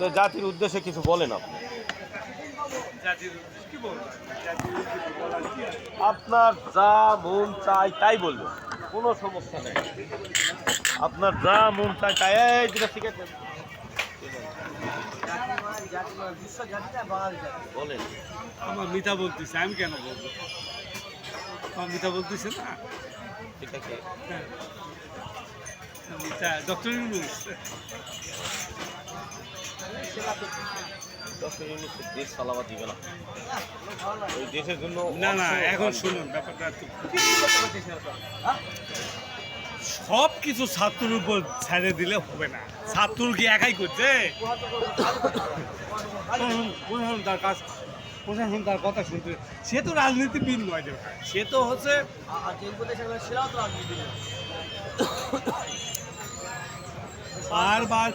তো জাতির উদ্দেশ্যে কিছু বলেন আপনি। আপনার যা মন চায় তাই বলবেন, কোনো সমস্যা নেই। আপনার যা মন চায় তাই। এই যেটা শিখেছেন বলেন। আমার মিথ্যা বলতেছে, আমি কেন বলবো? আমার মিথ্যা বলতেছে না। এটাকে হ্যাঁ, মিথ্যা ডক্টর ইউনূস। ডক্টর ইউনূস দেশ চালাবা দিবে না, ওই দেশের জন্য। না না, এখন শুনুন ব্যাপারটা সব কিছু ছাত্রের উপর ছেড়ে দিলে হবে না। ছাত্র কি একাই করছে? প্রশাসন তার কাজ, প্রশাসন তার কথা শুনতে, সে তো রাজনীতিবিদ নয়, সে তো হচ্ছে বারবার